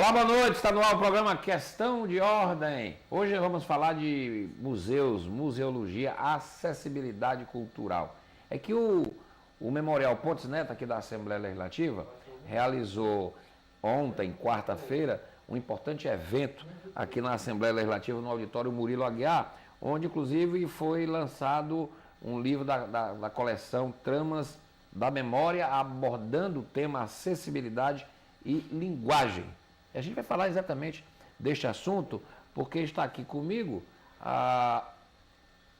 Olá, boa noite. Está no ar o programa Questão de Ordem. Hoje vamos falar de museus, museologia, acessibilidade cultural. É que o Memorial Pontes Neto, aqui da Assembleia Legislativa, realizou ontem, quarta-feira, um importante evento aqui na Assembleia Legislativa, no auditório Murilo Aguiar, onde inclusive foi lançado um livro da coleção Tramas da Memória, abordando o tema acessibilidade e linguagem. A gente vai falar exatamente deste assunto, porque está aqui comigo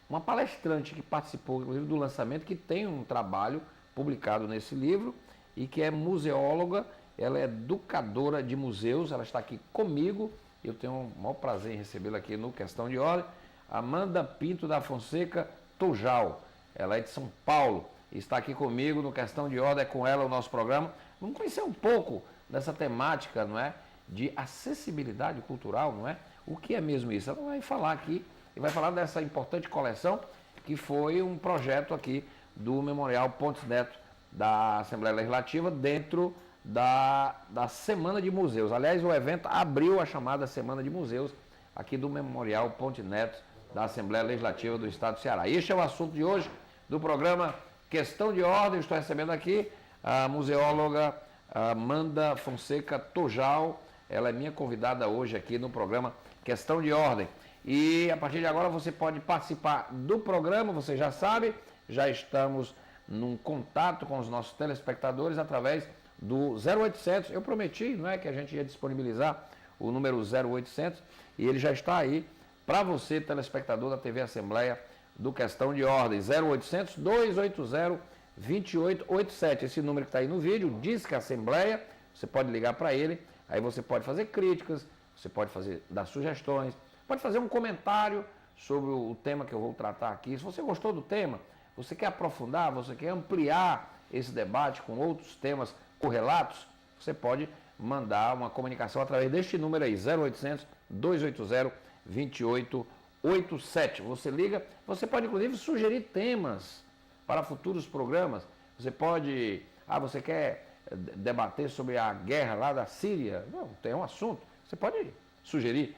uma palestrante que participou, inclusive, do lançamento, que tem um trabalho publicado nesse livro e que é museóloga, ela é educadora de museus, ela está aqui comigo, eu tenho o maior prazer em recebê-la aqui no Questão de Ordem, Amanda Pinto da Fonseca Tojal, ela é de São Paulo, está aqui comigo no Questão de Ordem, é com ela o nosso programa. Vamos conhecer um pouco dessa temática, não é? De acessibilidade cultural, não é? O que é mesmo isso? Ela vai falar aqui e vai falar dessa importante coleção que foi um projeto aqui do Memorial Pontes Neto da Assembleia Legislativa dentro da Semana de Museus. Aliás, o evento abriu a chamada Semana de Museus aqui do Memorial Pontes Neto da Assembleia Legislativa do Estado do Ceará. Este é o assunto de hoje do programa Questão de Ordem. Estou recebendo aqui a museóloga Amanda Fonseca Tojal. Ela é minha convidada hoje aqui no programa Questão de Ordem. E a partir de agora você pode participar do programa, você já sabe, já estamos num contato com os nossos telespectadores através do 0800. Eu prometi, não é, que a gente ia disponibilizar o número 0800 e ele já está aí para você, telespectador da TV Assembleia do Questão de Ordem. 0800 280 2887. Esse número que está aí no vídeo diz que a Assembleia, você pode ligar para ele. Aí você pode fazer críticas, você pode dar sugestões, pode fazer um comentário sobre o tema que eu vou tratar aqui. Se você gostou do tema, você quer aprofundar, você quer ampliar esse debate com outros temas correlatos, você pode mandar uma comunicação através deste número aí, 0800 280 2887. Você liga, você pode inclusive sugerir temas para futuros programas. Você pode, você quer debater sobre a guerra lá da Síria, não, tem um assunto, você pode sugerir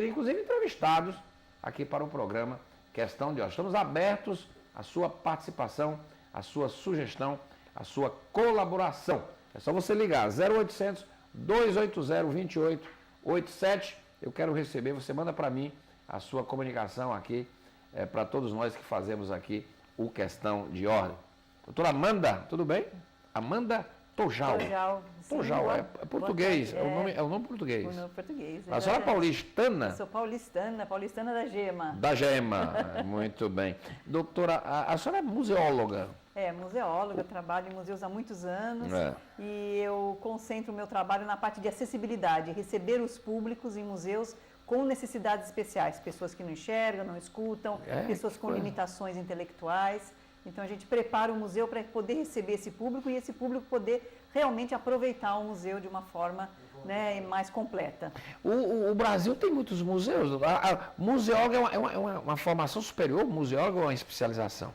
inclusive entrevistados aqui para o programa Questão de Ordem. Estamos abertos à sua participação, à sua sugestão, à sua colaboração. É só você ligar, 0800 280 2887. Eu quero receber, você manda para mim a sua comunicação aqui, para todos nós que fazemos aqui o Questão de Ordem. Doutora Amanda, tudo bem? Amanda Tojal. Tojal, é português, é o nome português. O nome português. A senhora é paulistana? Eu sou paulistana da Gema. Da Gema, muito bem. Doutora, a senhora é museóloga? Museóloga, trabalho em museus há muitos anos e eu concentro o meu trabalho na parte de acessibilidade, receber os públicos em museus com necessidades especiais, pessoas que não enxergam, não escutam, pessoas com limitações intelectuais. Então a gente prepara o museu para poder receber esse público e esse público poder realmente aproveitar o museu de uma forma mais completa. O Brasil tem muitos museus. Museólogo é uma formação superior, museólogo é uma especialização?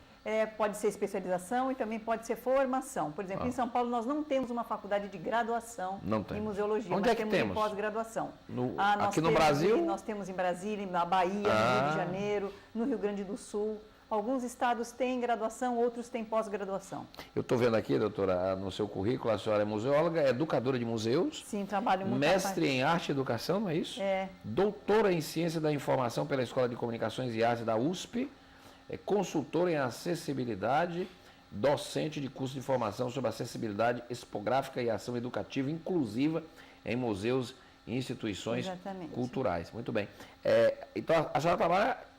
Pode ser especialização e também pode ser formação. Por exemplo, em São Paulo nós não temos uma faculdade de graduação em museologia, mas temos em pós-graduação. Aqui no Brasil? Nós temos em Brasília, na Bahia, no Rio de Janeiro, no Rio Grande do Sul. Alguns estados têm graduação, outros têm pós-graduação. Eu estou vendo aqui, doutora, no seu currículo, a senhora é museóloga, é educadora de museus. Sim, trabalho muito. Mestre em Arte e Educação, não é isso? Doutora em Ciência da Informação pela Escola de Comunicações e Artes da USP. É consultora em acessibilidade, docente de curso de formação sobre acessibilidade expográfica e ação educativa inclusiva em museus e instituições culturais. Muito bem. Então, a senhora trabalha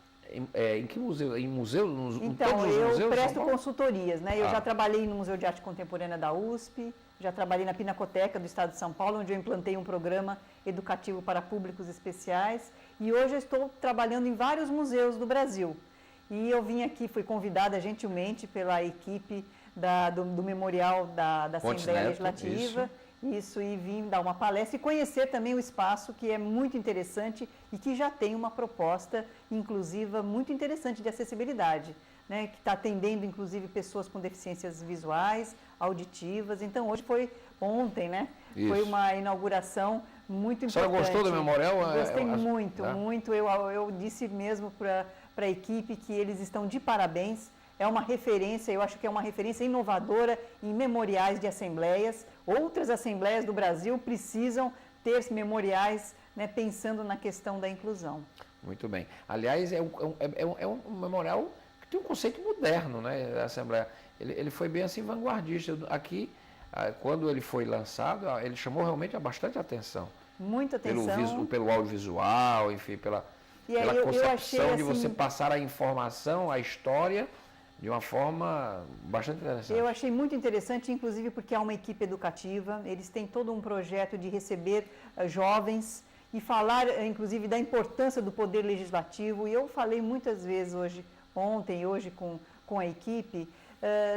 em que museu? Em museus? Então, eu presto consultorias, né? Eu já trabalhei no Museu de Arte Contemporânea da USP, já trabalhei na Pinacoteca do Estado de São Paulo, onde eu implantei um programa educativo para públicos especiais, e hoje eu estou trabalhando em vários museus do Brasil. E eu vim aqui, fui convidada gentilmente pela equipe do Memorial da Assembleia Legislativa, Isso, e vim dar uma palestra e conhecer também o espaço, que é muito interessante e que já tem uma proposta inclusiva muito interessante de acessibilidade, né, que está atendendo inclusive pessoas com deficiências visuais, auditivas. Então hoje foi ontem, né? Isso. Foi uma inauguração muito importante. A senhora gostou do memorial? Gostei muito. Eu disse mesmo para a equipe que eles estão de parabéns. É uma referência, eu acho que é uma referência inovadora em memoriais de assembleias. Outras assembleias do Brasil precisam ter memoriais, né, pensando na questão da inclusão. Muito bem. Aliás, é um memorial que tem um conceito moderno, né, da Assembleia. Ele foi bem assim vanguardista. Aqui, quando ele foi lançado, ele chamou realmente bastante atenção. Muita atenção. Pelo audiovisual, enfim, pela concepção de você passar a informação, a história, de uma forma bastante interessante. Eu achei muito interessante, inclusive porque há uma equipe educativa, eles têm todo um projeto de receber jovens e falar, inclusive, da importância do poder legislativo. E eu falei muitas vezes ontem e hoje com a equipe,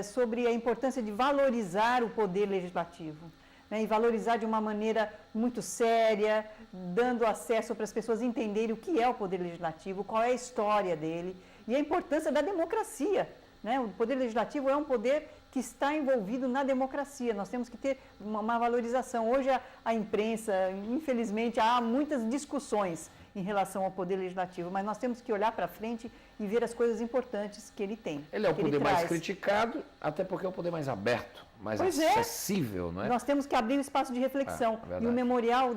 sobre a importância de valorizar o poder legislativo, né, e valorizar de uma maneira muito séria, dando acesso para as pessoas entenderem o que é o poder legislativo, qual é a história dele e a importância da democracia. Né? O poder legislativo é um poder que está envolvido na democracia. Nós temos que ter uma valorização. Hoje a imprensa, infelizmente, há muitas discussões em relação ao poder legislativo, mas nós temos que olhar para frente e ver as coisas importantes que ele tem. Ele é o poder mais criticado, até porque é o poder mais aberto, mais acessível, não é? Nós temos que abrir um espaço de reflexão. E o memorial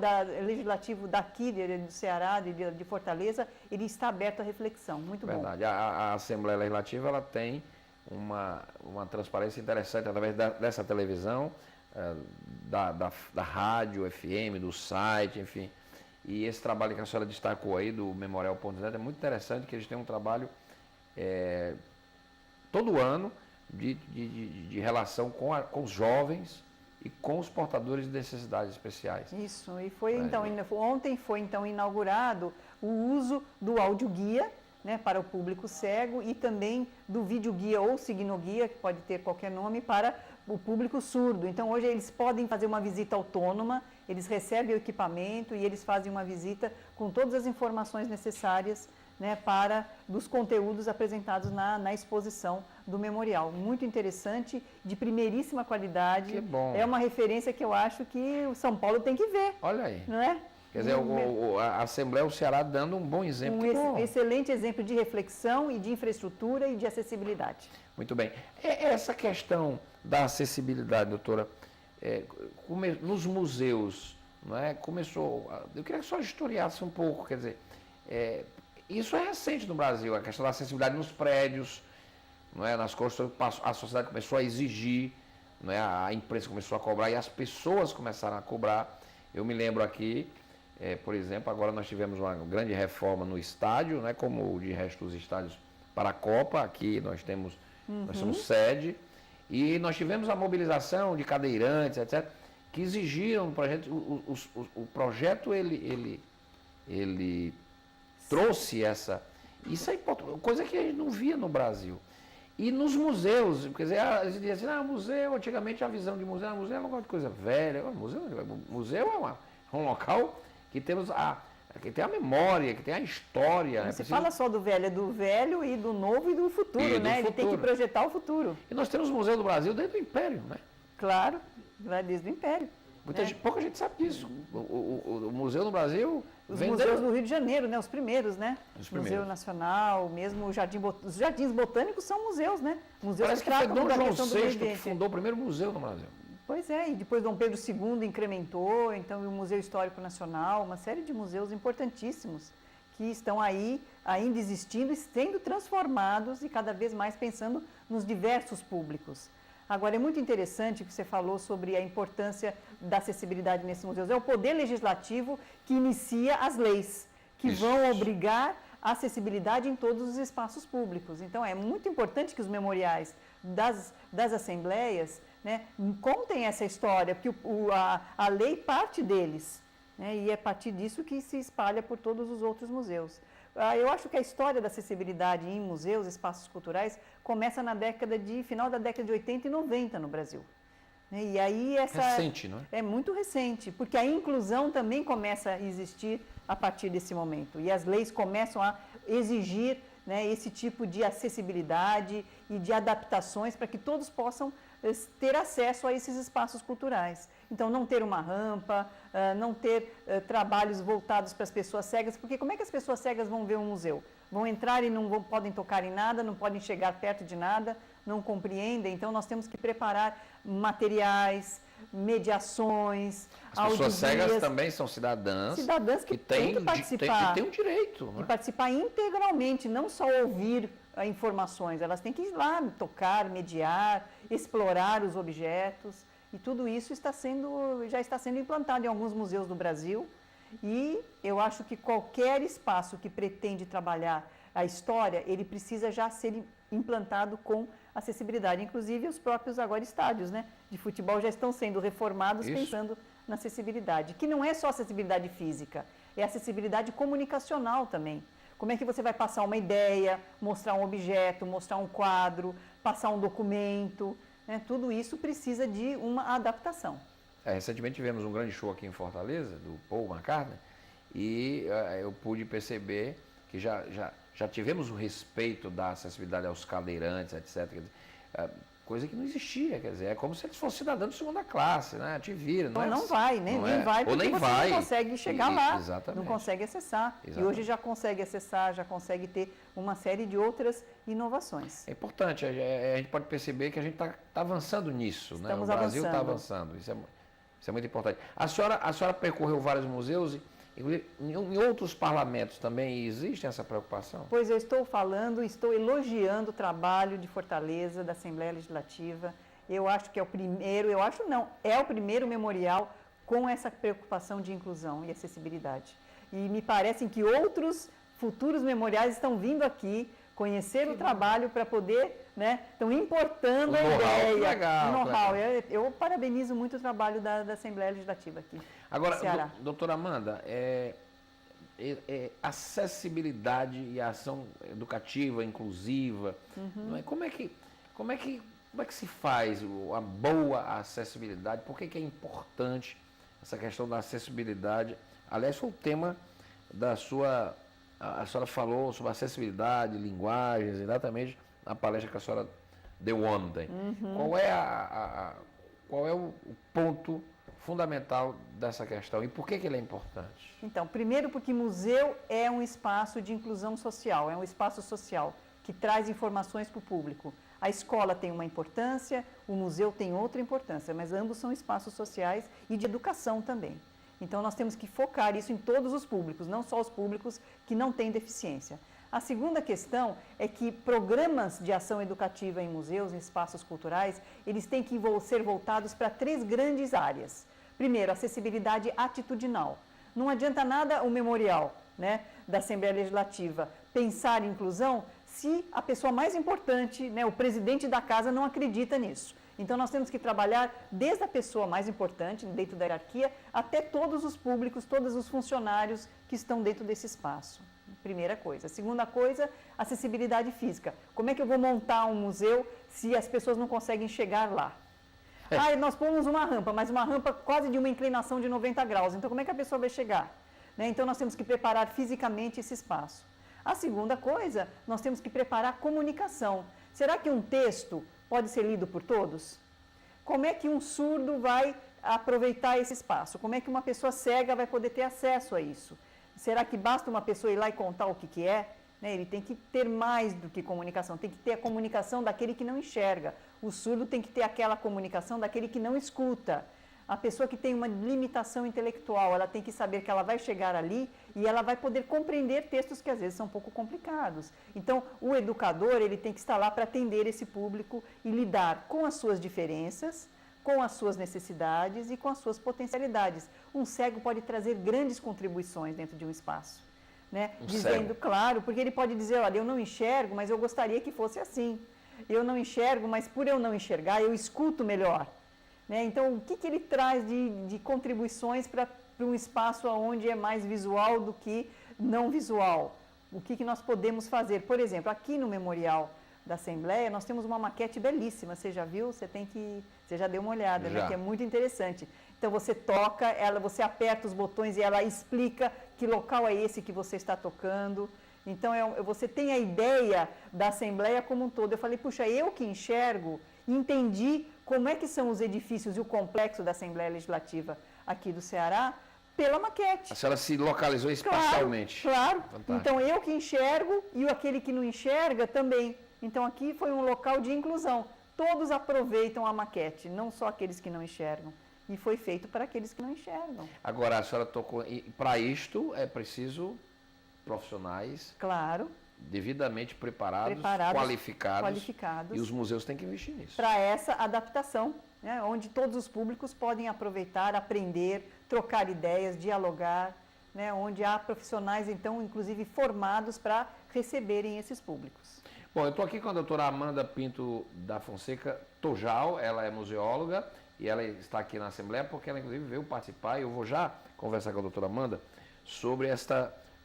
legislativo daqui, do Ceará, de Fortaleza, ele está aberto à reflexão. Muito bom. Verdade. A Assembleia Legislativa, ela tem uma transparência interessante através dessa televisão, da rádio, FM, do site, enfim. E esse trabalho que a senhora destacou aí do Memorial.net é muito interessante, que eles têm um trabalho todo ano de relação com os jovens e com os portadores de necessidades especiais. Isso, e ontem foi inaugurado o uso do audioguia, né, para o público cego e também do videoguia ou signoguia, que pode ter qualquer nome, para o público surdo. Então, hoje eles podem fazer uma visita autônoma, eles recebem o equipamento e eles fazem uma visita com todas as informações necessárias, né, dos conteúdos apresentados na exposição do memorial. Muito interessante, de primeiríssima qualidade. Que bom. É uma referência que eu acho que o São Paulo tem que ver. Olha aí. Não é? Quer dizer, a Assembleia, o Ceará, dando um bom exemplo. Um excelente exemplo de reflexão e de infraestrutura e de acessibilidade. Muito bem. Essa questão da acessibilidade, doutora, nos museus, não é? Começou... Eu queria que a senhora historiasse um pouco, quer dizer, isso é recente no Brasil, a questão da acessibilidade nos prédios, não é? Nas construções, a sociedade começou a exigir, não é? A imprensa começou a cobrar e as pessoas começaram a cobrar. Eu me lembro aqui, por exemplo, agora nós tivemos uma grande reforma no estádio, né, como de resto os estádios para a Copa, aqui nós somos sede, e nós tivemos a mobilização de cadeirantes, etc., que exigiram para a gente, o projeto ele trouxe isso é importante, coisa que a gente não via no Brasil. E nos museus, quer dizer, eles diziam assim, museu, antigamente a visão de museu é um lugar de coisa velha, museu é um local que que tem a memória, que tem a história. Não se fala só do velho, é do velho e do novo e do futuro, né? Ele tem que projetar o futuro. E nós temos o Museu do Brasil dentro do Império, né? Claro, desde o Império. Pouca gente sabe disso. O Museu do Brasil... Os museus do Rio de Janeiro, né? Os primeiros, né? Museu Nacional, mesmo os jardins botânicos são museus, né? Museus Parece que foi Dom João VI que fundou o primeiro museu no Brasil. Pois é, e depois Dom Pedro II incrementou, então o Museu Histórico Nacional, uma série de museus importantíssimos que estão aí ainda existindo e sendo transformados e cada vez mais pensando nos diversos públicos. Agora, é muito interessante que você falou sobre a importância da acessibilidade nesses museus. É o poder legislativo que inicia as leis, que vão obrigar a acessibilidade em todos os espaços públicos. Então, é muito importante que os memoriais das assembleias, né, contem essa história, porque a lei parte deles, né, e é a partir disso que se espalha por todos os outros museus. Eu acho que a história da acessibilidade em museus, espaços culturais, começa final da década de 80 e 90 no Brasil. E aí recente, não é? É muito recente, porque a inclusão também começa a existir a partir desse momento. E as leis começam a exigir, né, esse tipo de acessibilidade e de adaptações para que todos possam ter acesso a esses espaços culturais. Então, não ter uma rampa, não ter trabalhos voltados para as pessoas cegas, porque como é que as pessoas cegas vão ver um museu? Vão entrar e não podem tocar em nada, não podem chegar perto de nada, não compreendem. Então, nós temos que preparar materiais, mediações, as pessoas cegas também são cidadãs que têm que participar. Que têm um direito. E participar integralmente, não só ouvir informações, elas têm que ir lá, tocar, mediar, explorar os objetos. E tudo isso já está sendo implantado em alguns museus do Brasil. E eu acho que qualquer espaço que pretende trabalhar a história, ele precisa já ser implantado com acessibilidade. Inclusive, os próprios agora estádios, né, de futebol já estão sendo reformados pensando na acessibilidade, que não é só acessibilidade física, é acessibilidade comunicacional também. Como é que você vai passar uma ideia, mostrar um objeto, mostrar um quadro, passar um documento, né? Tudo isso precisa de uma adaptação. Recentemente tivemos um grande show aqui em Fortaleza, do Paul McCartney, e eu pude perceber que já tivemos o respeito da acessibilidade aos cadeirantes, etc. Coisa que não existia, quer dizer, é como se eles fossem cidadãos de segunda classe, né? Te vira, não é? Não vai, nem vai, porque nem você vai. Não consegue chegar lá, exatamente. Não consegue acessar. Exatamente. E hoje já consegue acessar, já consegue ter uma série de outras inovações. É importante, a gente pode perceber que a gente está avançando nisso, né? Estamos O Brasil está avançando, isso é muito importante. A senhora percorreu vários museus e em outros parlamentos também existe essa preocupação? Pois eu estou elogiando o trabalho de Fortaleza, da Assembleia Legislativa. Eu acho que é o primeiro, é o primeiro memorial com essa preocupação de inclusão e acessibilidade. E me parece que outros futuros memoriais estão vindo aqui conhecer o trabalho para poder, né, estão importando a ideia, legal, o know-how. Eu parabenizo muito o trabalho da Assembleia Legislativa aqui. Agora, doutora Amanda, acessibilidade e ação educativa, inclusiva, não é? Como é que se faz a boa acessibilidade? Por que é importante essa questão da acessibilidade? Aliás, foi o tema da sua... A senhora falou sobre acessibilidade, linguagens, exatamente na palestra que a senhora deu ontem. Qual é o ponto fundamental dessa questão e por que ele é importante? Então, primeiro porque museu é um espaço de inclusão social, é um espaço social que traz informações para o público. A escola tem uma importância, o museu tem outra importância, mas ambos são espaços sociais e de educação também. Então, nós temos que focar isso em todos os públicos, não só os públicos que não têm deficiência. A segunda questão é que programas de ação educativa em museus, em espaços culturais, eles têm que ser voltados para 3 grandes áreas. Primeiro, acessibilidade atitudinal. Não adianta nada o memorial, né, da Assembleia Legislativa pensar em inclusão se a pessoa mais importante, né, o presidente da casa, não acredita nisso. Então, nós temos que trabalhar desde a pessoa mais importante, dentro da hierarquia, até todos os públicos, todos os funcionários que estão dentro desse espaço. Primeira coisa. Segunda coisa, acessibilidade física. Como é que eu vou montar um museu se as pessoas não conseguem chegar lá? Nós pomos uma rampa, mas uma rampa quase de uma inclinação de 90 graus. Então, como é que a pessoa vai chegar? Né? Então, nós temos que preparar fisicamente esse espaço. A segunda coisa, nós temos que preparar a comunicação. Será que um texto pode ser lido por todos? Como é que um surdo vai aproveitar esse espaço? Como é que uma pessoa cega vai poder ter acesso a isso? Será que basta uma pessoa ir lá e contar o que é? Né? Ele tem que ter mais do que comunicação, tem que ter a comunicação daquele que não enxerga. O surdo tem que ter aquela comunicação daquele que não escuta. A pessoa que tem uma limitação intelectual, ela tem que saber que ela vai chegar ali e ela vai poder compreender textos que às vezes são um pouco complicados. Então, o educador, ele tem que estar lá para atender esse público e lidar com as suas diferenças, com as suas necessidades e com as suas potencialidades. Um cego pode trazer grandes contribuições dentro de um espaço, né? Dizendo, claro, porque ele pode dizer, olha, eu não enxergo, mas eu gostaria que fosse assim. Eu não enxergo, mas por eu não enxergar, eu escuto melhor. Né? Então, o que ele traz de contribuições para um espaço onde é mais visual do que não visual? O que nós podemos fazer? Por exemplo, aqui no Memorial da Assembleia, nós temos uma maquete belíssima. Você já viu? Você já deu uma olhada, né? Que é muito interessante. Então, você toca, você aperta os botões e ela explica que local é esse que você está tocando. Então, você tem a ideia da Assembleia como um todo. Eu falei, puxa, eu que enxergo, entendi como é que são os edifícios e o complexo da Assembleia Legislativa aqui do Ceará, pela maquete. A senhora se localizou espacialmente. Claro. Então, eu que enxergo e aquele que não enxerga também. Então, aqui foi um local de inclusão. Todos aproveitam a maquete, não só aqueles que não enxergam. E foi feito para aqueles que não enxergam. Agora, a senhora tocou... Para isto, é preciso profissionais... Claro. Devidamente preparados, qualificados. E os museus têm que investir nisso. Para essa adaptação, né, onde todos os públicos podem aproveitar, aprender, trocar ideias, dialogar, né, onde há profissionais, então, inclusive formados para receberem esses públicos. Bom, eu estou aqui com a doutora Amanda Pinto da Fonseca Tojal, ela é museóloga e ela está aqui na Assembleia porque ela, inclusive, veio participar e eu vou já conversar com a doutora Amanda sobre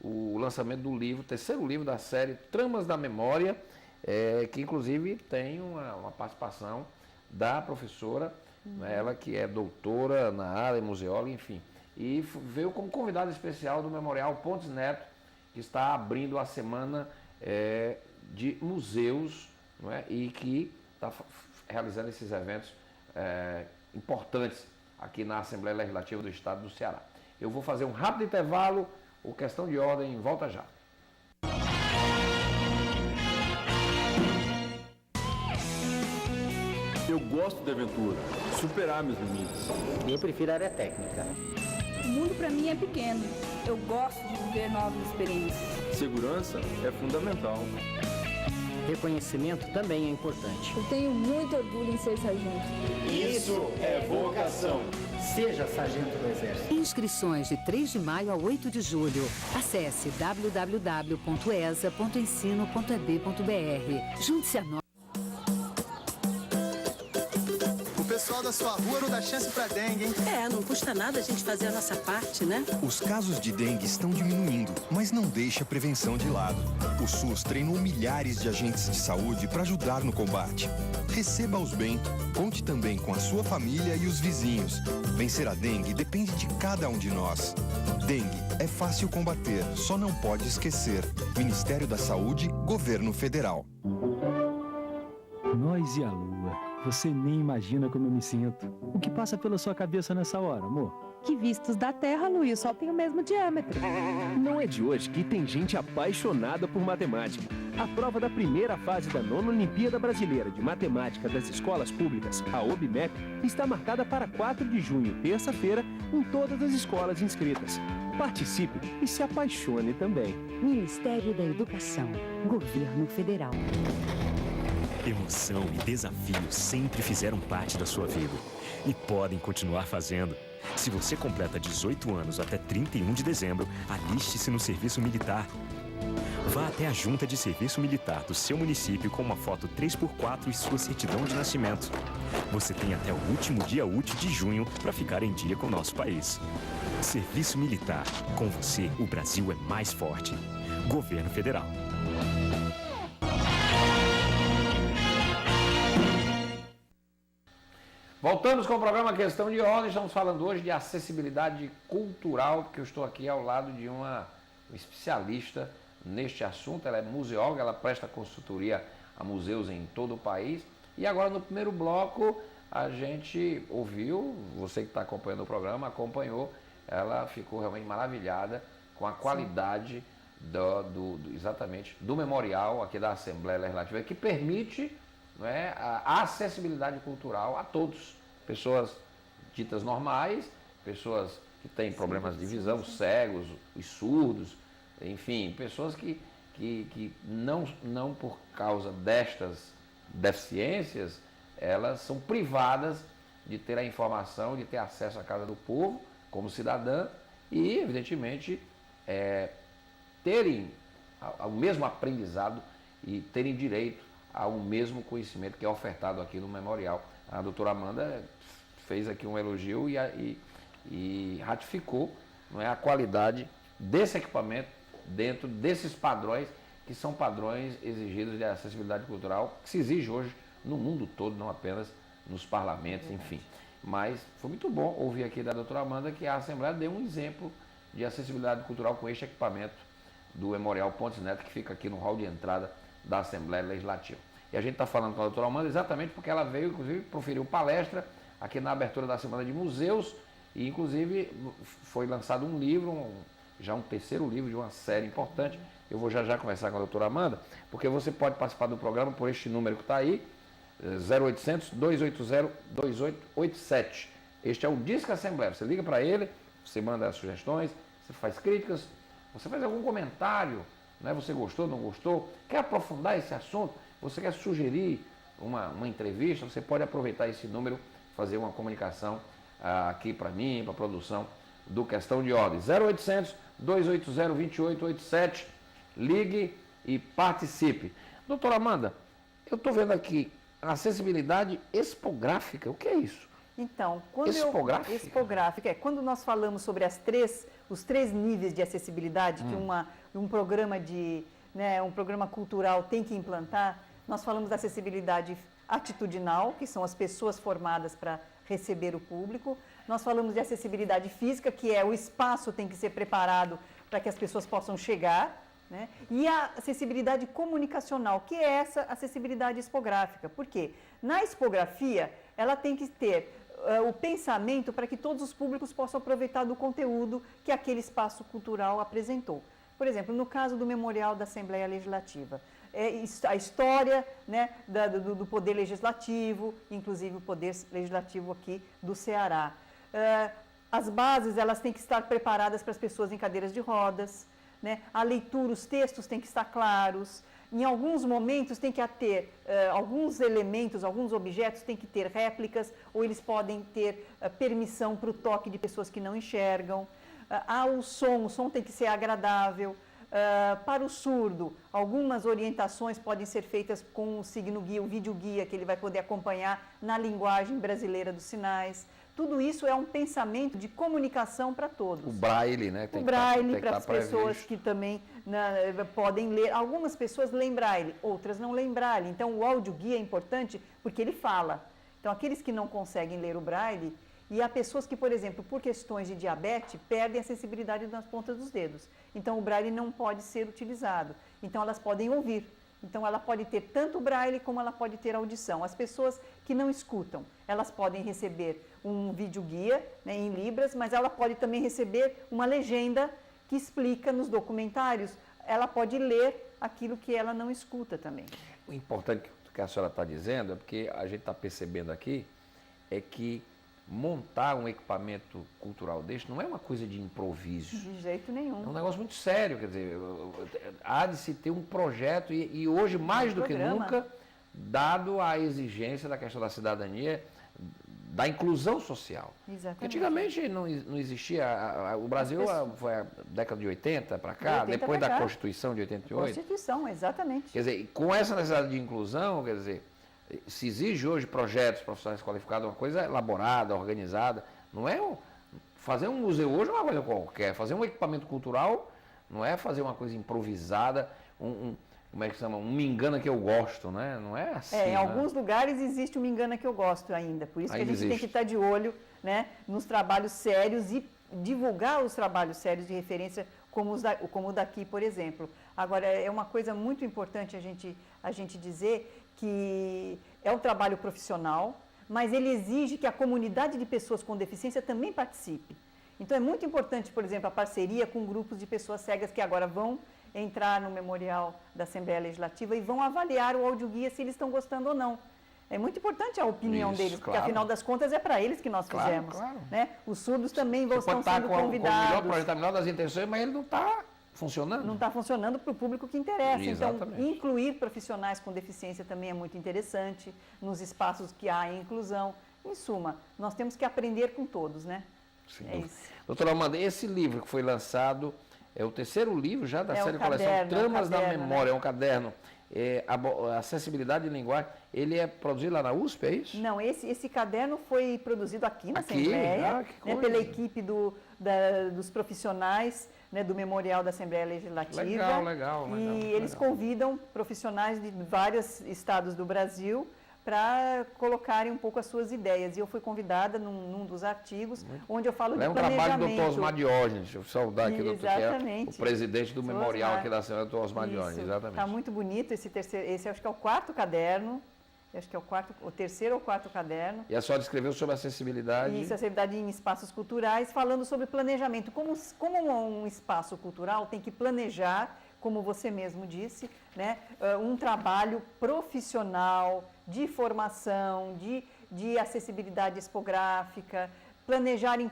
o lançamento do livro, terceiro livro da série Tramas da Memória, que inclusive tem uma participação da professora, né, ela que é doutora na área, museóloga, enfim. E veio como convidada especial do Memorial Pontes Neto, que está abrindo a semana de museus, não é, e que está realizando esses eventos importantes aqui na Assembleia Legislativa do Estado do Ceará. Eu vou fazer um rápido intervalo. O Questão de Ordem volta já. Eu gosto de aventura, superar meus limites. Eu prefiro a área técnica. O mundo para mim é pequeno. Eu gosto de viver novas experiências. Segurança é fundamental. Reconhecimento também é importante. Eu tenho muito orgulho em ser sargento. Isso é vocação. Seja sargento do Exército. Inscrições de 3 de maio a 8 de julho. Acesse www.esa.ensino.eb.br. Junte-se a nós. O pessoal da sua rua não dá chance pra dengue, hein? Não custa nada a gente fazer a nossa parte, né? Os casos de dengue estão diminuindo, mas não deixe a prevenção de lado. O SUS treinou milhares de agentes de saúde para ajudar no combate. Receba-os bem. Conte também com a sua família e os vizinhos. Vencer a dengue depende de cada um de nós. Dengue é fácil combater, só não pode esquecer. Ministério da Saúde, Governo Federal. Nós e a Lua. Você nem imagina como eu me sinto. O que passa pela sua cabeça nessa hora, amor? Que vistos da Terra, Lu, e o Sol tem o mesmo diâmetro. Não é de hoje que tem gente apaixonada por matemática. A prova da primeira fase da 9ª Olimpíada Brasileira de Matemática das Escolas Públicas, a OBMEP, está marcada para 4 de junho, terça-feira, em todas as escolas inscritas. Participe e se apaixone também. Ministério da Educação, Governo Federal. Emoção e desafio sempre fizeram parte da sua vida e podem continuar fazendo. Se você completa 18 anos até 31 de dezembro, aliste-se no serviço militar. Vá até a Junta de Serviço Militar do seu município com uma foto 3x4 e sua certidão de nascimento. Você tem até o último dia útil de junho para ficar em dia com o nosso país. Serviço Militar. Com você, o Brasil é mais forte. Governo Federal. Voltamos com o programa Questão de Ordem. Estamos falando hoje de acessibilidade cultural, porque eu estou aqui ao lado de uma especialista neste assunto. Ela é museóloga, ela presta consultoria a museus em todo o país. E agora, no primeiro bloco, a gente ouviu, você que está acompanhando o programa, acompanhou, ela ficou realmente maravilhada com a qualidade exatamente do memorial aqui da Assembleia Legislativa, que permite, não é, a acessibilidade cultural a todos, pessoas ditas normais, pessoas que têm problemas de visão, cegos, os surdos, enfim, pessoas que não por causa destas deficiências, elas são privadas de ter a informação, de ter acesso à casa do povo como cidadã e, evidentemente, terem o mesmo aprendizado e terem direito ao mesmo conhecimento que é ofertado aqui no memorial. A doutora Amanda fez aqui um elogio e ratificou, não é, a qualidade desse equipamento dentro desses padrões que são padrões exigidos de acessibilidade cultural, que se exige hoje no mundo todo, não apenas nos parlamentos, enfim. Mas foi muito bom ouvir aqui da doutora Amanda que a Assembleia deu um exemplo de acessibilidade cultural com este equipamento do Memorial Pontes Neto, que fica aqui no hall de entrada da Assembleia Legislativa. E a gente está falando com a doutora Amanda exatamente porque ela veio, inclusive, proferiu palestra aqui na abertura da Semana de Museus e, inclusive, foi lançado um livro, já um terceiro livro de uma série importante. Eu vou já conversar com a doutora Amanda, porque você pode participar do programa por este número que está aí, 0800-280-2887. Este é o Disque Assembleia. Você liga para ele, você manda as sugestões, você faz críticas, você faz algum comentário, né? Você gostou, não gostou, quer aprofundar esse assunto, você quer sugerir uma entrevista, você pode aproveitar esse número, fazer uma comunicação aqui para mim, para a produção do Questão de Ordem. 0800-280-2887. Ligue e participe. Doutora Amanda, eu estou vendo aqui acessibilidade expográfica. O que é isso? Então, expográfica? Quando nós falamos sobre os três níveis de acessibilidade que um programa um programa cultural tem que implantar, nós falamos da acessibilidade atitudinal, que são as pessoas formadas para receber o público. Nós falamos de acessibilidade física, que é o espaço tem que ser preparado para que as pessoas possam chegar, né? E a acessibilidade comunicacional, que é essa acessibilidade expográfica. Por quê? Na expografia, ela tem que ter o pensamento para que todos os públicos possam aproveitar do conteúdo que aquele espaço cultural apresentou. Por exemplo, no caso do Memorial da Assembleia Legislativa, a história, né, do Poder Legislativo, inclusive o Poder Legislativo aqui do Ceará. As bases, elas têm que estar preparadas para as pessoas em cadeiras de rodas, né? A leitura, os textos têm que estar claros. Em alguns momentos tem que ter alguns elementos, alguns objetos têm que ter réplicas, ou eles podem ter permissão para o toque de pessoas que não enxergam. O som tem que ser agradável. Para o surdo, algumas orientações podem ser feitas com o signo guia, o vídeo guia, que ele vai poder acompanhar na linguagem brasileira dos sinais. Tudo isso é um pensamento de comunicação para todos. O braille, né? O braille para as pessoas que também podem ler. Algumas pessoas leem braille, outras não leem braille. Então, o áudio guia é importante porque ele fala. Então, aqueles que não conseguem ler o braille, e há pessoas que, por exemplo, por questões de diabetes, perdem a sensibilidade nas pontas dos dedos. Então, o braille não pode ser utilizado. Então, elas podem ouvir. Então, ela pode ter tanto o braille como ela pode ter audição. As pessoas que não escutam, elas podem receber um vídeo guia, né, em Libras, mas ela pode também receber uma legenda que explica nos documentários. Ela pode ler aquilo que ela não escuta também. O importante que a senhora está dizendo é porque a gente está percebendo aqui é que montar um equipamento cultural deste não é uma coisa de improviso. De jeito nenhum. É um negócio muito sério, quer dizer, há de se ter um projeto e hoje, mais do que nunca, dado a exigência da questão da cidadania, da inclusão social. Exatamente. Antigamente não existia, o Brasil foi a década de 80 para cá, depois da Constituição de 88. Constituição, exatamente. Quer dizer, com essa necessidade de inclusão, quer dizer, se exige hoje projetos profissionais qualificados, uma coisa elaborada, organizada, não é fazer um museu hoje é uma coisa qualquer, fazer um equipamento cultural não é fazer uma coisa improvisada, como é que se chama? Um me engana que eu gosto, né? Não é assim. Em alguns lugares existe um me engana que eu gosto ainda, por isso que a gente tem que estar de olho, né, nos trabalhos sérios e divulgar os trabalhos sérios de referência, como o daqui, por exemplo. Agora, é uma coisa muito importante a gente dizer que é um trabalho profissional, mas ele exige que a comunidade de pessoas com deficiência também participe. Então, é muito importante, por exemplo, a parceria com grupos de pessoas cegas que agora vão entrar no Memorial da Assembleia Legislativa e vão avaliar o audioguia se eles estão gostando ou não. É muito importante a opinião deles, porque afinal das contas é para eles que nós fizemos. Claro. Né? Os surdos também estão sendo convidados. Com o melhor projeto, a melhor das intenções, mas ele não está funcionando. Não está funcionando para o público que interessa. Exatamente. Então, incluir profissionais com deficiência também é muito interessante, nos espaços que há inclusão. Em suma, nós temos que aprender com todos, né? Sim. É isso. Doutora Amanda, esse livro que foi lançado, é o terceiro livro já da série coleção Tramas da Memória, é um caderno. A acessibilidade de linguagem, ele é produzido lá na USP, é isso? Não, esse caderno foi produzido aqui na Assembleia, né, pela equipe dos profissionais, né, do Memorial da Assembleia Legislativa. Legal. Eles convidam profissionais de vários estados do Brasil para colocarem um pouco as suas ideias. E eu fui convidada num dos artigos, onde eu falo de planejamento. É um trabalho do Dr. Osmar Diógenes, deixa eu saudar aqui, doutor, que é o presidente do memorial aqui da Assembleia, Dr. Osmar Diógenes, exatamente. Está muito bonito esse acho que é o 4º caderno, acho que é o 3º ou 4º caderno. E a senhora escreveu sobre acessibilidade? Isso, acessibilidade em espaços culturais, falando sobre planejamento. Como um espaço cultural tem que planejar, como você mesmo disse, né, um trabalho profissional, de formação, de acessibilidade expográfica, planejar em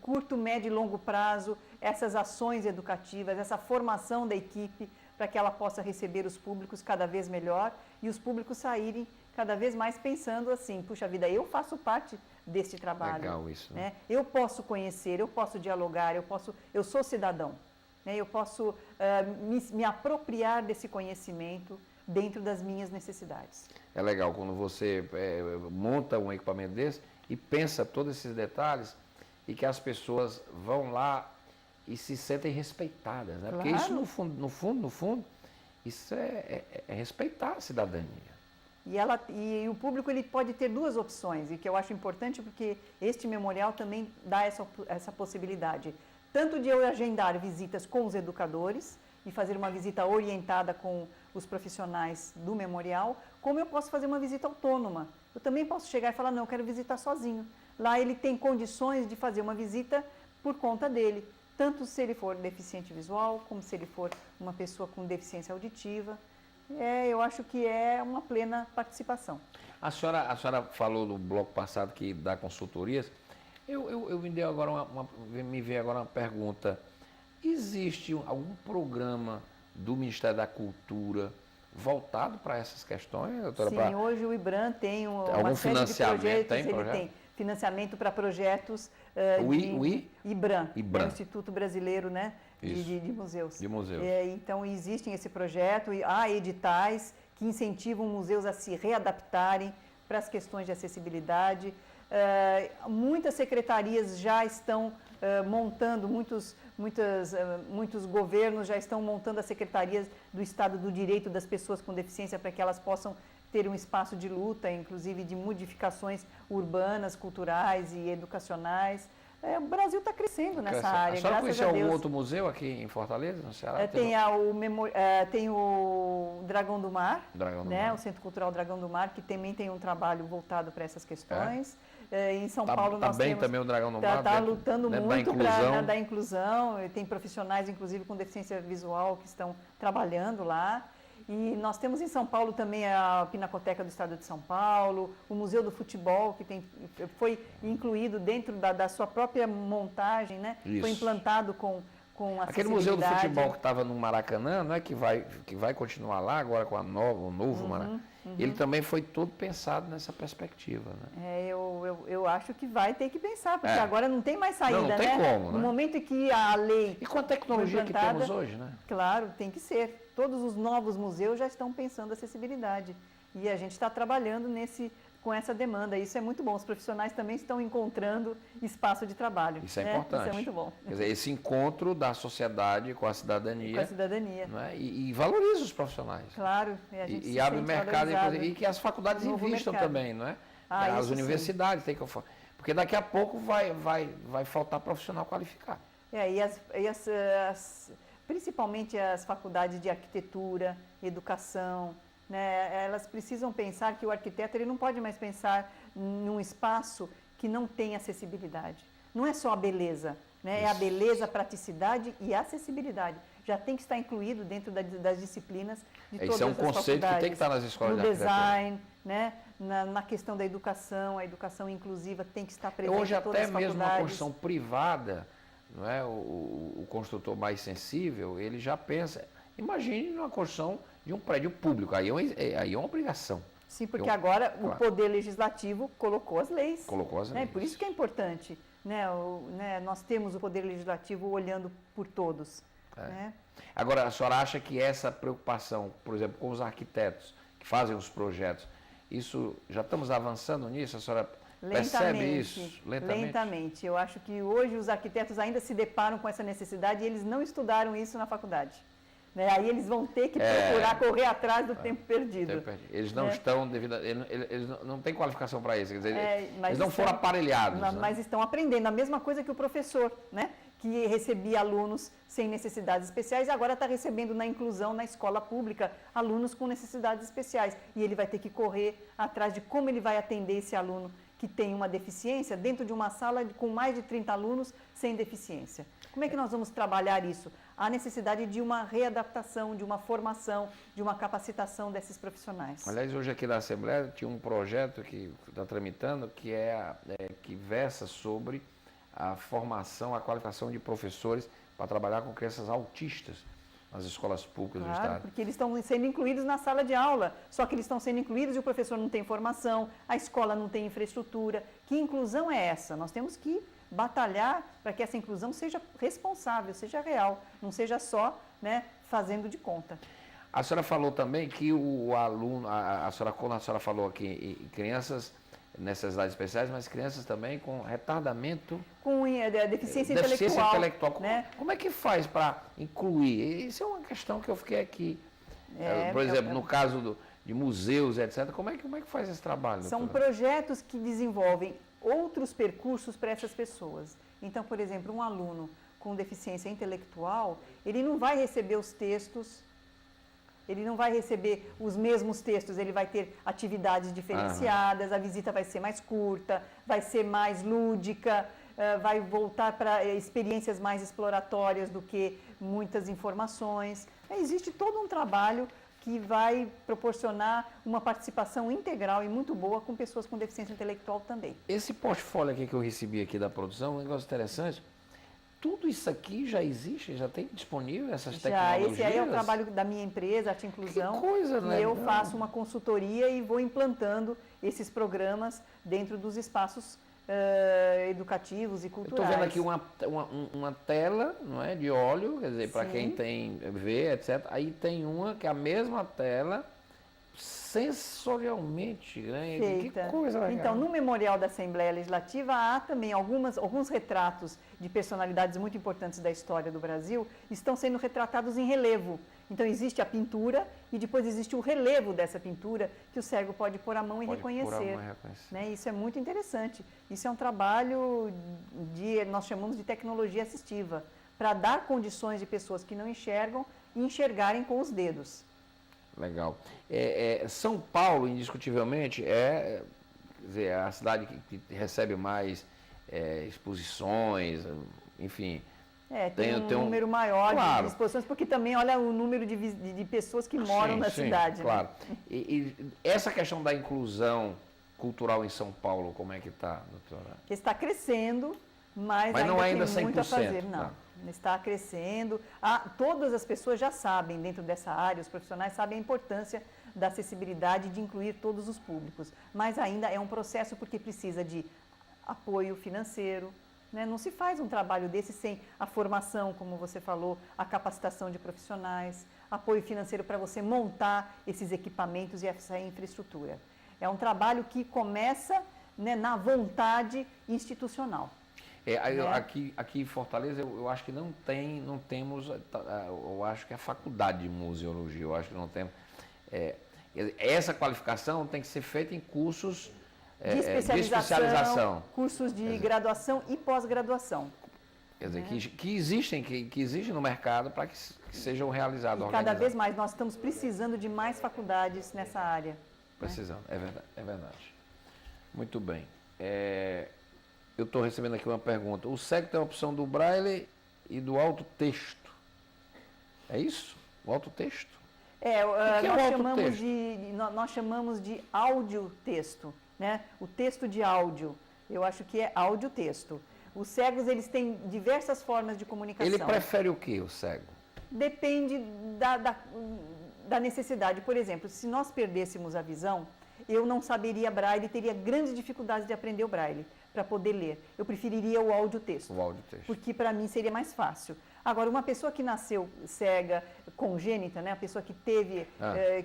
curto, médio e longo prazo essas ações educativas, essa formação da equipe, para que ela possa receber os públicos cada vez melhor e os públicos saírem cada vez mais pensando assim, puxa vida, eu faço parte deste trabalho. Legal isso, né? Eu posso conhecer, eu posso dialogar, eu sou cidadão. Eu posso me apropriar desse conhecimento dentro das minhas necessidades. É legal quando você monta um equipamento desse e pensa todos esses detalhes e que as pessoas vão lá e se sentem respeitadas, né? Claro. Porque isso, no fundo, isso é respeitar a cidadania. E o público ele pode ter duas opções, e que eu acho importante porque este memorial também dá essa possibilidade. Tanto de eu agendar visitas com os educadores e fazer uma visita orientada com os profissionais do memorial, como eu posso fazer uma visita autônoma. Eu também posso chegar e falar, não, eu quero visitar sozinho. Lá ele tem condições de fazer uma visita por conta dele, tanto se ele for deficiente visual, como se ele for uma pessoa com deficiência auditiva. Eu acho que é uma plena participação. A senhora falou no bloco passado que dá consultorias. Me veio agora uma pergunta. Existe algum programa do Ministério da Cultura voltado para essas questões, doutora? Sim, hoje o IBRAM tem uma série de projetos. Ele tem financiamento para projetos IBRAM, é o Instituto Brasileiro, né, de Museus. De museus. Então, existe esse projeto, e há editais que incentivam museus a se readaptarem para as questões de acessibilidade. Muitas secretarias já estão montando, muitos governos já estão montando as secretarias do Estado do Direito das pessoas com deficiência para que elas possam ter um espaço de luta, inclusive de modificações urbanas, culturais e educacionais. O Brasil está crescendo nessa área, graças a Deus. A senhora conheceu algum outro museu aqui em Fortaleza, no Ceará? Tem o Dragão do Mar, o Centro Cultural Dragão do Mar, que também tem um trabalho voltado para essas questões. Em São Paulo nós temos... também o Dragão do Mar? Está lutando muito para dar inclusão. Tem profissionais, inclusive, com deficiência visual que estão trabalhando lá. E nós temos em São Paulo também a Pinacoteca do Estado de São Paulo, o Museu do Futebol, que foi incluído dentro da sua própria montagem, né? Foi implantado com acessibilidade. Aquele Museu do Futebol que estava no Maracanã, não é, que vai continuar lá agora com o novo Maracanã. Ele também foi todo pensado nessa perspectiva, né? Eu acho que vai ter que pensar, porque agora não tem mais saída, não tem como, né? No momento em que a lei... E com a tecnologia que temos hoje, né? Claro, tem que ser. Todos os novos museus já estão pensando acessibilidade. E a gente está trabalhando com essa demanda. Isso é muito bom. Os profissionais também estão encontrando espaço de trabalho. Isso é importante. Isso é muito bom. Quer dizer, esse encontro da sociedade com a cidadania. Com a cidadania. Não é? E valoriza os profissionais. Claro. E abre mercado, e que as faculdades invistam também, não é? As universidades têm que... Porque daqui a pouco vai faltar profissional qualificado. Principalmente as faculdades de arquitetura, educação, né? Elas precisam pensar que o arquiteto ele não pode mais pensar num espaço que não tem acessibilidade. Não é só a beleza, né? É a beleza, a praticidade e a acessibilidade. Já tem que estar incluído dentro das disciplinas de todas as faculdades. Isso é um conceito que tem que estar nas escolas de arquitetura. No design, né? Na questão da educação, a educação inclusiva tem que estar presente hoje em todas as faculdades. Hoje até mesmo na construção privada, não é? O construtor mais sensível, ele já pensa, imagine uma construção de um prédio público, aí é uma obrigação. Sim, porque agora o Poder Legislativo colocou as leis. Colocou as leis. Por isso que é importante, né? Nós temos o Poder Legislativo olhando por todos. Né? Agora, a senhora acha que essa preocupação, por exemplo, com os arquitetos que fazem os projetos, isso, já estamos avançando nisso? A senhora percebe isso? Lentamente. Eu acho que hoje os arquitetos ainda se deparam com essa necessidade e eles não estudaram isso na faculdade. Né? Aí eles vão ter que procurar correr atrás do tempo perdido. Eles não estão eles não têm qualificação para isso, quer dizer, eles não foram aparelhados. Mas estão aprendendo a mesma coisa que o professor, né? Que recebia alunos sem necessidades especiais e agora está recebendo na inclusão na escola pública alunos com necessidades especiais. E ele vai ter que correr atrás de como ele vai atender esse aluno que tem uma deficiência dentro de uma sala com mais de 30 alunos sem deficiência. Como é que nós vamos trabalhar isso? Há necessidade de uma readaptação, de uma formação, de uma capacitação desses profissionais. Aliás, hoje aqui na Assembleia tinha um projeto que está tramitando que versa sobre a formação, a qualificação de professores para trabalhar com crianças autistas nas escolas públicas do Estado. Porque eles estão sendo incluídos na sala de aula, só que eles estão sendo incluídos e o professor não tem formação, a escola não tem infraestrutura. Que inclusão é essa? Nós temos que batalhar para que essa inclusão seja responsável, seja real, não seja só, né, fazendo de conta. A senhora falou também que o aluno, quando a senhora falou aqui em crianças necessidades especiais, mas crianças também com retardamento... Com deficiência intelectual. Né? Como é que faz para incluir? Isso é uma questão que eu fiquei aqui. Por exemplo, no caso de museus, etc., como é que faz esse trabalho? São projetos que desenvolvem outros percursos para essas pessoas. Então, por exemplo, um aluno com deficiência intelectual, ele não vai receber os textos, ele não vai receber os mesmos textos, ele vai ter atividades diferenciadas, a visita vai ser mais curta, vai ser mais lúdica, vai voltar para experiências mais exploratórias do que muitas informações. Existe todo um trabalho que vai proporcionar uma participação integral e muito boa com pessoas com deficiência intelectual também. Esse portfólio aqui que eu recebi aqui da produção, um negócio interessante. Tudo isso aqui já existe, já tem disponível essas tecnologias? Esse aí é o trabalho da minha empresa, Arte Inclusão. Que coisa, né? E eu faço uma consultoria e vou implantando esses programas dentro dos espaços educativos e culturais. Estou vendo aqui uma tela, não é, de óleo, quer dizer, para quem tem vê, etc. Aí tem uma que é a mesma tela, sensorialmente, né? Feita. Que coisa legal. Então, no Memorial da Assembleia Legislativa há também alguns retratos de personalidades muito importantes da história do Brasil, estão sendo retratados em relevo. Então, existe a pintura e depois existe o relevo dessa pintura que o cego pode pôr a mão e reconhecer. Né? Isso é muito interessante. Isso é um trabalho nós chamamos de tecnologia assistiva, para dar condições de pessoas que não enxergam e enxergarem com os dedos. Legal. São Paulo, indiscutivelmente, é a cidade que recebe mais exposições, enfim. Tem um número maior de exposições, porque também olha o número de pessoas que moram na cidade. Claro. Né? E essa questão da inclusão cultural em São Paulo, como é que está, doutora? Está crescendo, mas ainda tem muito 100%, a fazer. Não. Está crescendo. Todas as pessoas já sabem, dentro dessa área, os profissionais sabem a importância da acessibilidade e de incluir todos os públicos. Mas ainda é um processo porque precisa de apoio financeiro. Né? Não se faz um trabalho desse sem a formação, como você falou, a capacitação de profissionais, apoio financeiro para você montar esses equipamentos e essa infraestrutura. É um trabalho que começa, né, na vontade institucional. Aqui em Fortaleza, eu acho que não temos, eu acho que é a faculdade de museologia, eu acho que não temos. Essa qualificação tem que ser feita em cursos de especialização, cursos de graduação e pós-graduação. Quer dizer, que existem no mercado para que sejam realizados. E cada vez mais, nós estamos precisando de mais faculdades nessa área. Precisando, né? É verdade. Muito bem. Eu estou recebendo aqui uma pergunta. O cego tem a opção do braille e do autotexto. É isso? O autotexto? Nós chamamos de audiotexto, né? O texto de áudio. Eu acho que é audiotexto. Os cegos, eles têm diversas formas de comunicação. Ele prefere o que, o cego? Depende da necessidade. Por exemplo, se nós perdêssemos a visão, eu não saberia braille e teria grandes dificuldades de aprender o braille para poder ler. Eu preferiria o audiotexto. Porque para mim seria mais fácil. Agora, uma pessoa que nasceu cega, congênita, né? A pessoa que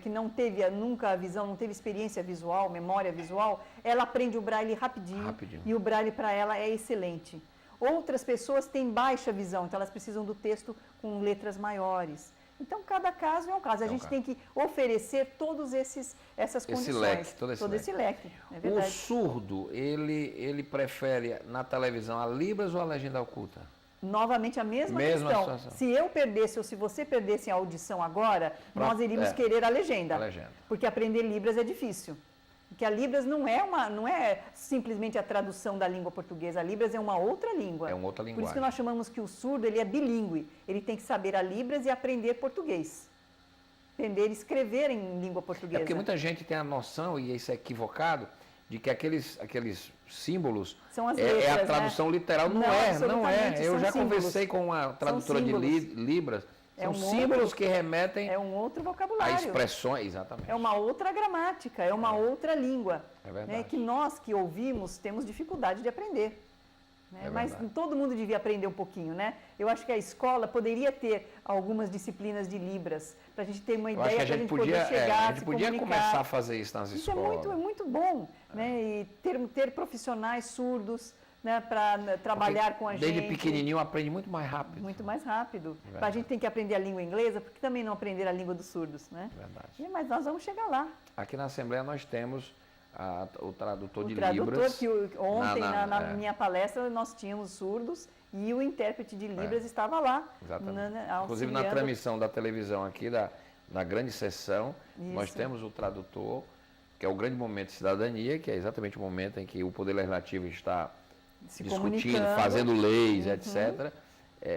que não teve nunca a visão, não teve experiência visual, memória visual, ela aprende o braille rapidinho. E o braille para ela é excelente. Outras pessoas têm baixa visão, então elas precisam do texto com letras maiores. Então, cada caso é um caso. A gente tem que oferecer todas essas condições. Todo esse leque. É verdade. O surdo, ele prefere na televisão a Libras ou a legenda oculta? Novamente a mesma questão. Situação. Se eu perdesse ou se você perdesse a audição agora, nós iríamos querer a legenda. Porque aprender Libras é difícil. Porque a Libras não é simplesmente a tradução da língua portuguesa. A Libras é uma outra língua. É uma outra linguagem. Por isso que nós chamamos que o surdo ele é bilíngue. Ele tem que saber a Libras e aprender português. Aprender a escrever em língua portuguesa. É porque muita gente tem a noção, e isso é equivocado, de que aqueles símbolos são as letras, é a tradução literal. Não é. Eu já conversei com uma tradutora de Libras. São símbolos que remetem a um outro vocabulário. A expressões, exatamente. É uma outra gramática, é uma outra língua. É verdade. Que nós que ouvimos temos dificuldade de aprender. Né? Mas todo mundo devia aprender um pouquinho, né? Eu acho que a escola poderia ter algumas disciplinas de Libras, para a gente ter uma ideia, para a gente poder chegar, a gente podia começar a fazer isso nas escolas. Isso é muito bom, né? E ter profissionais surdos, né, para trabalhar com a gente. Desde pequenininho aprende muito mais rápido. Muito mais rápido. A gente tem que aprender a língua inglesa, porque também não aprender a língua dos surdos, né? Verdade. Mas nós vamos chegar lá. Aqui na Assembleia nós temos o tradutor de Libras. O tradutor que ontem, na minha palestra, nós tínhamos surdos e o intérprete de Libras estava lá. Exatamente. Inclusive na transmissão da televisão aqui, da grande sessão, nós temos o tradutor, que é o grande momento de cidadania, que é exatamente o momento em que o Poder Legislativo está se discutindo, fazendo leis, etc.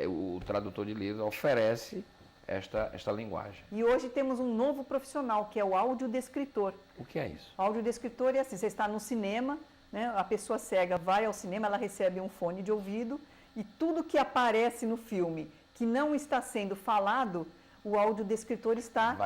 O tradutor de Libras oferece esta linguagem. E hoje temos um novo profissional, que é o audiodescritor. O que é isso? O audiodescritor é assim, você está no cinema, né, a pessoa cega vai ao cinema, ela recebe um fone de ouvido e tudo que aparece no filme que não está sendo falado, o audiodescritor está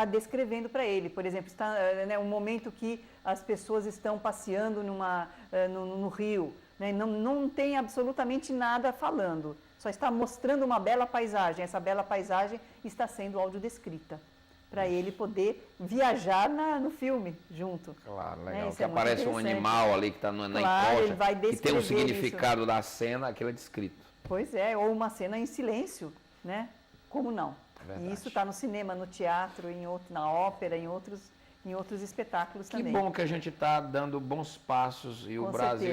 descrevendo para ele. Por exemplo, está um momento que as pessoas estão passeando no rio, né, não tem absolutamente nada falando, só está mostrando uma bela paisagem. Essa bela paisagem está sendo audiodescrita, para ele poder viajar no filme junto. Claro, legal. Que aparece um animal ali que está na encosta, que tem um significado da cena, aquilo é descrito. Pois é, ou uma cena em silêncio, né? Como não? E isso está no cinema, no teatro, na ópera, em outros espetáculos também. Que bom que a gente está dando bons passos e o Brasil...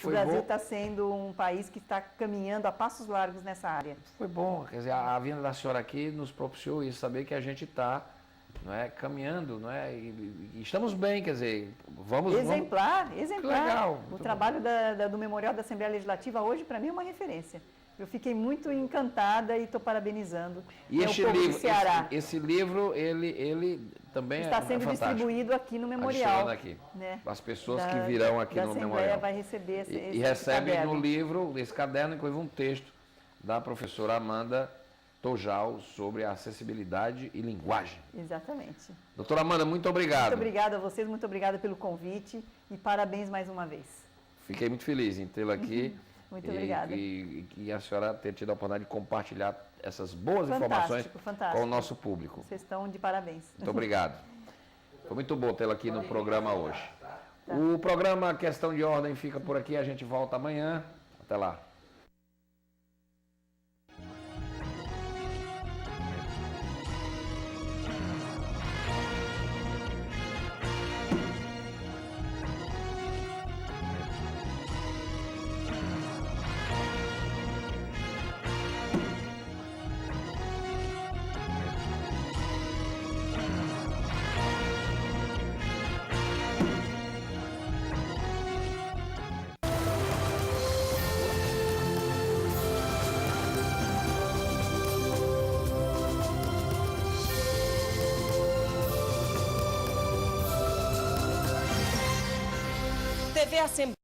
O Brasil está sendo um país que está caminhando a passos largos nessa área. Foi bom, quer dizer, a vinda da senhora aqui nos propiciou isso, saber que a gente está caminhando, e estamos bem, quer dizer, vamos... Exemplar. Legal. O trabalho do Memorial da Assembleia Legislativa hoje, para mim, é uma referência. Eu fiquei muito encantada e estou parabenizando e o povo do Ceará. Esse livro, ele também está sendo distribuído aqui no Memorial. Aqui. Né? As pessoas que virão aqui no Memorial. Vai receber esse recebe caderno. No livro, esse caderno, inclusive um texto da professora Amanda Tojal sobre a acessibilidade e linguagem. Exatamente. Doutora Amanda, muito obrigado. Muito obrigada a vocês, muito obrigada pelo convite e parabéns mais uma vez. Fiquei muito feliz em tê-la aqui. Muito obrigada. E a senhora ter tido a oportunidade de compartilhar essas boas informações com o nosso público. Vocês estão de parabéns. Muito obrigado. Foi muito bom tê-la aqui no programa hoje. O programa Questão de Ordem fica por aqui. A gente volta amanhã. Até lá. TV Assembleia.